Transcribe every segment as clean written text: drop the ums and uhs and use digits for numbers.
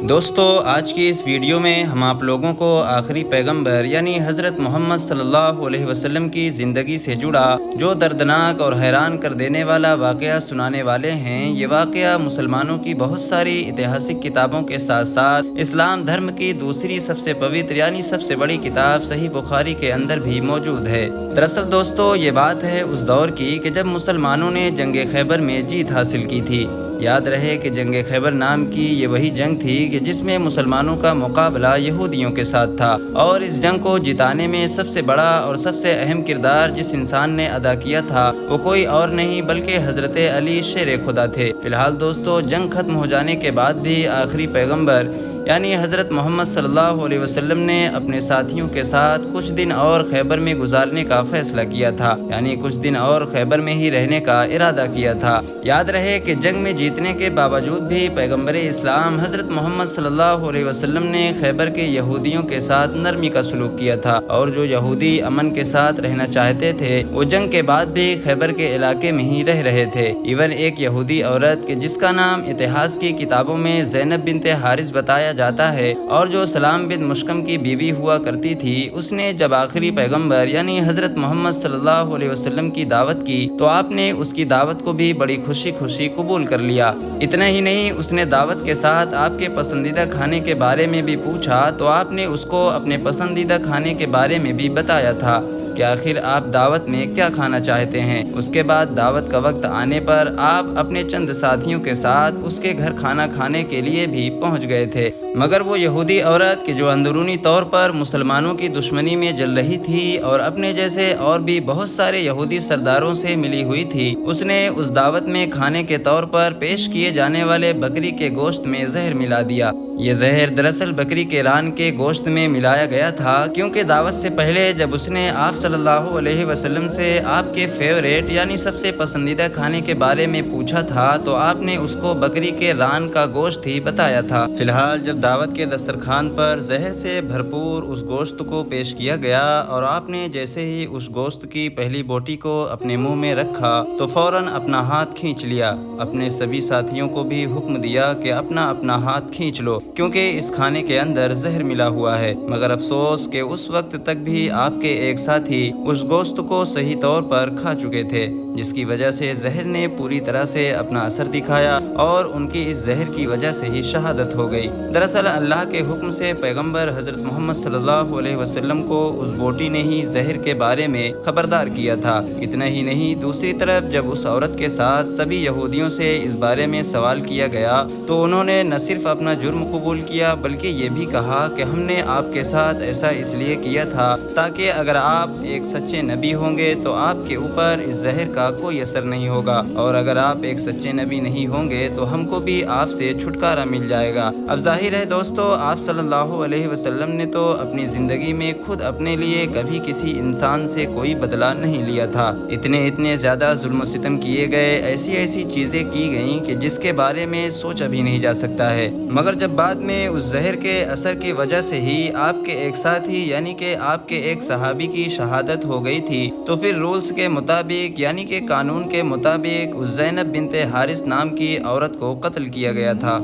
دوستو، آج کی اس ویڈیو میں ہم آپ لوگوں کو آخری پیغمبر یعنی حضرت محمد صلی اللہ علیہ وسلم کی زندگی سے جڑا جو دردناک اور حیران کر دینے والا واقعہ سنانے والے ہیں۔ یہ واقعہ مسلمانوں کی بہت ساری اتہاسک کتابوں کے ساتھ ساتھ اسلام دھرم کی دوسری سب سے پوتر یعنی سب سے بڑی کتاب صحیح بخاری کے اندر بھی موجود ہے۔ دراصل دوستو، یہ بات ہے اس دور کی کہ جب مسلمانوں نے جنگ خیبر میں جیت حاصل کی تھی۔ یاد رہے کہ جنگ خیبر نام کی یہ وہی جنگ تھی کہ جس میں مسلمانوں کا مقابلہ یہودیوں کے ساتھ تھا، اور اس جنگ کو جتانے میں سب سے بڑا اور سب سے اہم کردار جس انسان نے ادا کیا تھا وہ کوئی اور نہیں بلکہ حضرت علی شیر خدا تھے۔ فی الحال دوستو، جنگ ختم ہو جانے کے بعد بھی آخری پیغمبر یعنی حضرت محمد صلی اللہ علیہ وسلم نے اپنے ساتھیوں کے ساتھ کچھ دن اور خیبر میں گزارنے کا فیصلہ کیا تھا، یعنی کچھ دن اور خیبر میں ہی رہنے کا ارادہ کیا تھا۔ یاد رہے کہ جنگ میں جیتنے کے باوجود بھی پیغمبر اسلام حضرت محمد صلی اللہ علیہ وسلم نے خیبر کے یہودیوں کے ساتھ نرمی کا سلوک کیا تھا، اور جو یہودی امن کے ساتھ رہنا چاہتے تھے وہ جنگ کے بعد بھی خیبر کے علاقے میں ہی رہ رہے تھے۔ ایون ایک یہودی عورت کہ جس کا نام اتہاس کی کتابوں میں زینب بنت حارث بتایا جاتا ہے اور جو سلام بن مشکم کی بیوی ہوا کرتی تھی، اس نے جب آخری پیغمبر یعنی حضرت محمد صلی اللہ علیہ وسلم کی دعوت کی تو آپ نے اس کی دعوت کو بھی بڑی خوشی قبول کر لیا۔ اتنا ہی نہیں، اس نے دعوت کے ساتھ آپ کے پسندیدہ کھانے کے بارے میں بھی پوچھا تو آپ نے اس کو اپنے پسندیدہ کھانے کے بارے میں بھی بتایا تھا کہ آخر آپ دعوت میں کیا کھانا چاہتے ہیں۔ اس کے بعد دعوت کا وقت آنے پر آپ اپنے چند ساتھیوں کے ساتھ اس کے گھر کھانا کھانے کے لیے بھی پہنچ گئے تھے، مگر وہ یہودی عورت کہ جو اندرونی طور پر مسلمانوں کی دشمنی میں جل رہی تھی اور اپنے جیسے اور بھی بہت سارے یہودی سرداروں سے ملی ہوئی تھی، اس نے اس دعوت میں کھانے کے طور پر پیش کیے جانے والے بکری کے گوشت میں زہر ملا دیا۔ یہ زہر دراصل بکری کے ران کے گوشت میں ملایا گیا تھا، کیونکہ دعوت سے پہلے جب اس نے آپ صلی اللہ علیہ وسلم سے آپ کے فیوریٹ یعنی سب سے پسندیدہ کھانے کے بارے میں پوچھا تھا تو آپ نے اس کو بکری کے ران کا گوشت ہی بتایا تھا۔ فی الحال جب دعوت کے دسترخوان پر زہر سے بھرپور اس گوشت کو پیش کیا گیا اور آپ نے جیسے ہی اس گوشت کی پہلی بوٹی کو اپنے منہ میں رکھا تو فوراً اپنا ہاتھ کھینچ لیا۔ اپنے سبھی ساتھیوں کو بھی حکم دیا کہ اپنا اپنا ہاتھ کھینچ لو، کیونکہ اس کھانے کے اندر زہر ملا ہوا ہے۔ مگر افسوس کہ اس وقت تک بھی آپ کے ایک ساتھی اس گوشت کو صحیح طور پر کھا چکے تھے، جس کی وجہ سے زہر نے پوری طرح سے اپنا اثر دکھایا اور ان کی اس زہر کی وجہ سے ہی شہادت ہو گئی۔ دراصل اللہ کے حکم سے پیغمبر حضرت محمد صلی اللہ علیہ وسلم کو اس بوٹی نے ہی زہر کے بارے میں خبردار کیا تھا۔ اتنا ہی نہیں، دوسری طرف جب اس عورت کے ساتھ سبھی یہودیوں سے اس بارے میں سوال کیا گیا تو انہوں نے نہ صرف اپنا جرم قبول کیا بلکہ یہ بھی کہا کہ ہم نے آپ کے ساتھ ایسا اس لیے کیا تھا تاکہ اگر آپ ایک سچے نبی ہوں گے تو آپ کے اوپر اس زہر کا کوئی اثر نہیں ہوگا، اور اگر آپ ایک سچے نبی نہیں ہوں گے تو ہم کو بھی آپ سے چھٹکارا مل جائے گا۔ اب ظاہر ہے دوستو، آپ صلی اللہ علیہ وسلم نے تو اپنی زندگی میں خود اپنے لیے کبھی کسی انسان سے کوئی بدلہ نہیں لیا تھا۔ اتنے زیادہ ظلم و ستم کیے گئے، ایسی چیزیں کی گئیں کہ جس کے بارے میں سوچا بھی نہیں جا سکتا ہے، مگر جب بعد میں اس زہر کے اثر کی وجہ سے ہی آپ کے ایک ساتھی یعنی کہ آپ کے ایک صحابی کی شہادت ہو گئی تھی تو پھر رولز کے مطابق یعنی کہ قانون کے مطابق اس زینب بنت حارث نام کی عورت کو قتل کیا گیا تھا۔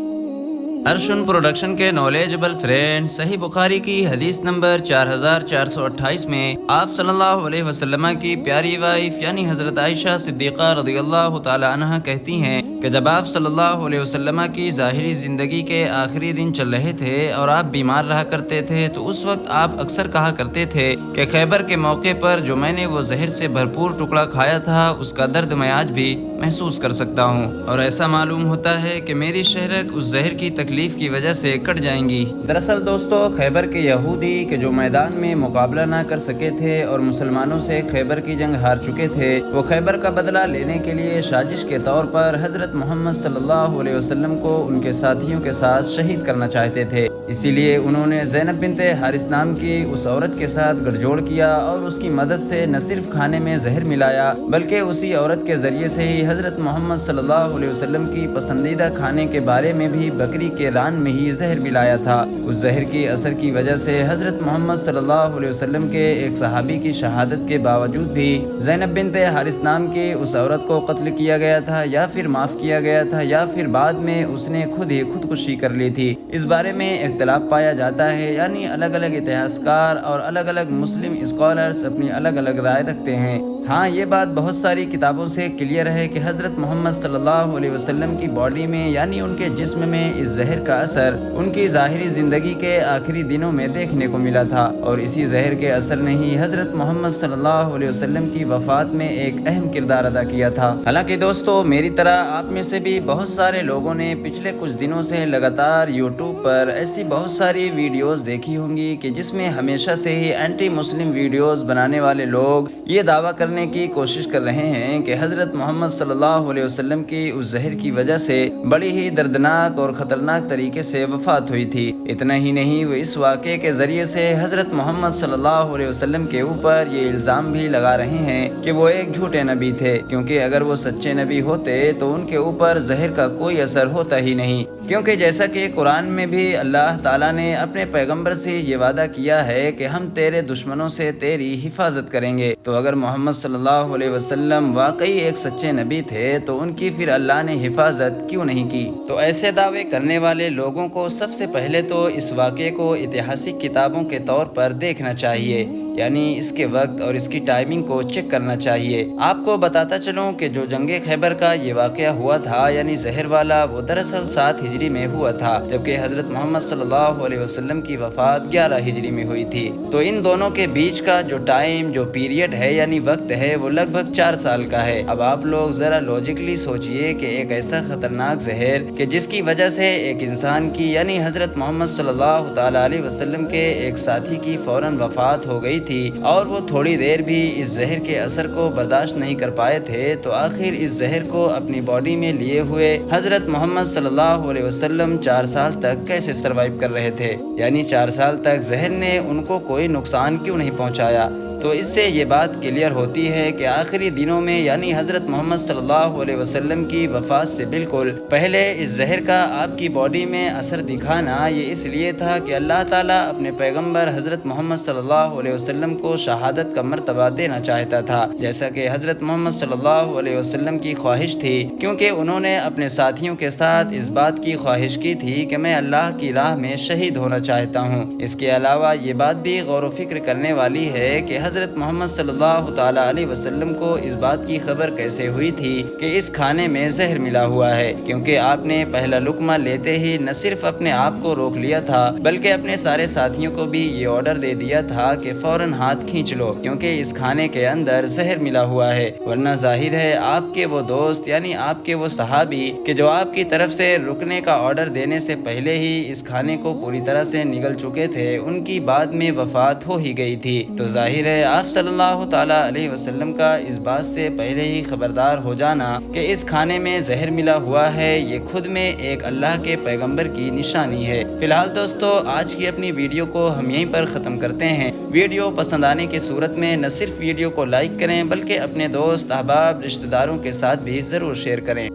ارشن پروڈکشن کے نالجبل فرینڈ، صحیح بخاری کی حدیث نمبر 4428 میں آپ صلی اللہ علیہ وسلم کی پیاری وائف یعنی حضرت عائشہ صدیقہ رضی اللہ تعالی عنہ کہتی ہیں کہ جب آپ صلی اللہ علیہ وسلم کی ظاہری زندگی کے آخری دن چل رہے تھے اور آپ بیمار رہا کرتے تھے تو اس وقت آپ اکثر کہا کرتے تھے کہ خیبر کے موقع پر جو میں نے وہ زہر سے بھرپور ٹکڑا کھایا تھا اس کا درد میں آج بھی محسوس کر سکتا ہوں، اور ایسا معلوم ہوتا ہے کہ میری شہرک اس زہر کی تکلیف کی وجہ سے کٹ جائیں گی۔ دراصل دوستو، خیبر کے یہودی کہ جو میدان میں مقابلہ نہ کر سکے تھے اور مسلمانوں سے خیبر کی جنگ ہار چکے تھے، وہ خیبر کا بدلہ لینے کے لیے سازش کے طور پر حضرت محمد صلی اللہ علیہ وسلم کو ان کے ساتھیوں کے ساتھ شہید کرنا چاہتے تھے۔ اسی لیے انہوں نے زینب بنت حارث نام کی اس عورت کے ساتھ گٹھ جوڑ کیا اور اس کی مدد سے نہ صرف کھانے میں زہر ملایا بلکہ اسی عورت کے ذریعے سے ہی حضرت محمد صلی اللہ علیہ وسلم کی پسندیدہ کھانے کے بارے میں بھی بکری کے ران میں ہی زہر ملایا تھا۔ اس زہر کی اثر کی وجہ سے حضرت محمد صلی اللہ علیہ وسلم کے ایک صحابی کی شہادت کے باوجود بھی زینب بنت حارث نام کی اس عورت کو قتل کیا گیا تھا یا پھر معاف کیا گیا تھا یا پھر بعد میں اس نے خود ہی خودکشی کر لی تھی، اس بارے میں اختلاف پایا جاتا ہے، یعنی الگ الگ اتہاسکار اور الگ الگ مسلم اسکالرز اپنی الگ الگ رائے رکھتے ہیں۔ ہاں، یہ بات بہت ساری کتابوں سے کلیئر ہے کہ حضرت محمد صلی اللہ علیہ وسلم کی باڈی میں یعنی ان کے جسم میں اس زہر کا اثر ان کی ظاہری زندگی کے آخری دنوں میں دیکھنے کو ملا تھا، اور اسی زہر کے اثر نے ہی حضرت محمد صلی اللہ علیہ وسلم کی وفات میں ایک اہم کردار ادا کیا تھا۔ حالانکہ دوستو، میری طرح آپ میں سے بھی بہت سارے لوگوں نے پچھلے کچھ دنوں سے لگاتار یوٹیوب پر ایسی بہت ساری ویڈیوز دیکھی ہوں گی کہ جس میں ہمیشہ سے ہی اینٹی مسلم ویڈیوز بنانے والے لوگ یہ دعویٰ کرنے کی کوشش کر رہے ہیں کہ حضرت محمد صلی اللہ علیہ وسلم کی اس زہر کی وجہ سے بڑی ہی دردناک اور خطرناک طریقے سے وفات ہوئی تھی۔ اتنا ہی نہیں، وہ اس واقعے کے ذریعے سے حضرت محمد صلی اللہ علیہ وسلم کے اوپر یہ الزام بھی لگا رہے ہیں کہ وہ ایک جھوٹے نبی تھے، کیونکہ اگر وہ سچے نبی ہوتے تو ان کے اوپر زہر کا کوئی اثر ہوتا ہی نہیں، کیونکہ جیسا کہ قرآن میں بھی اللہ تعالیٰ نے اپنے پیغمبر سے یہ وعدہ کیا ہے کہ ہم تیرے دشمنوں سے تیری حفاظت کریں گے، تو اگر محمد صلی اللہ علیہ وسلم واقعی ایک سچے نبی تھے تو ان کی پھر اللہ نے حفاظت کیوں نہیں کی؟ تو ایسے دعوے کرنے والے لوگوں کو سب سے پہلے تو اس واقعے کو اتہاسک کتابوں کے طور پر دیکھنا چاہیے، یعنی اس کے وقت اور اس کی ٹائمنگ کو چیک کرنا چاہیے۔ آپ کو بتاتا چلوں کہ جو جنگ خیبر کا یہ واقعہ ہوا تھا یعنی زہر والا، وہ دراصل 7 ہجری میں ہوا تھا، جبکہ حضرت محمد صلی اللہ علیہ وسلم کی وفات 11 ہجری میں ہوئی تھی۔ تو ان دونوں کے بیچ کا جو ٹائم، جو پیریڈ ہے یعنی وقت ہے، وہ لگ بھگ 4 سال کا ہے۔ اب آپ لوگ ذرا لاجیکلی سوچئے کہ ایک ایسا خطرناک زہر کہ جس کی وجہ سے ایک انسان کی یعنی حضرت محمد صلی اللہ تعالیٰ علیہ وسلم کے ایک ساتھی کی فوراً وفات ہو گئی تھی اور وہ تھوڑی دیر بھی اس زہر کے اثر کو برداشت نہیں کر پائے تھے، تو آخر اس زہر کو اپنی باڈی میں لیے ہوئے حضرت محمد صلی اللہ علیہ وسلم 4 سال تک کیسے سروائیو کر رہے تھے؟ یعنی 4 سال تک زہر نے ان کو کوئی نقصان کیوں نہیں پہنچایا؟ تو اس سے یہ بات کلیئر ہوتی ہے کہ آخری دنوں میں یعنی حضرت محمد صلی اللہ علیہ وسلم کی وفات سے بالکل پہلے اس زہر کا آپ کی باڈی میں اثر دکھانا یہ اس لیے تھا کہ اللہ تعالیٰ اپنے پیغمبر حضرت محمد صلی اللہ علیہ وسلم کو شہادت کا مرتبہ دینا چاہتا تھا، جیسا کہ حضرت محمد صلی اللہ علیہ وسلم کی خواہش تھی، کیونکہ انہوں نے اپنے ساتھیوں کے ساتھ اس بات کی خواہش کی تھی کہ میں اللہ کی راہ میں شہید ہونا چاہتا ہوں۔ اس کے علاوہ یہ بات بھی غور و فکر کرنے والی ہے کہ حضرت محمد صلی اللہ تعالیٰ علیہ وسلم کو اس بات کی خبر کیسے ہوئی تھی کہ اس کھانے میں زہر ملا ہوا ہے، کیونکہ آپ نے پہلا لقمہ لیتے ہی نہ صرف اپنے آپ کو روک لیا تھا بلکہ اپنے سارے ساتھیوں کو بھی یہ آرڈر دے دیا تھا کہ فوراً ہاتھ کھینچ لو، کیونکہ اس کھانے کے اندر زہر ملا ہوا ہے، ورنہ ظاہر ہے آپ کے وہ دوست یعنی آپ کے وہ صحابی کہ جو آپ کی طرف سے رکنے کا آرڈر دینے سے پہلے ہی اس کھانے کو پوری طرح سے نگل چکے تھے، ان کی بعد میں وفات ہو ہی گئی تھی، تو ظاہر ہے آپ صلی اللہ تعالیٰ علیہ وسلم کا اس بات سے پہلے ہی خبردار ہو جانا کہ اس کھانے میں زہر ملا ہوا ہے، یہ خود میں ایک اللہ کے پیغمبر کی نشانی ہے۔ فی الحال دوستو، آج کی اپنی ویڈیو کو ہم یہیں پر ختم کرتے ہیں۔ ویڈیو پسند آنے کی صورت میں نہ صرف ویڈیو کو لائک کریں بلکہ اپنے دوست، احباب، رشتہ داروں کے ساتھ بھی ضرور شیئر کریں۔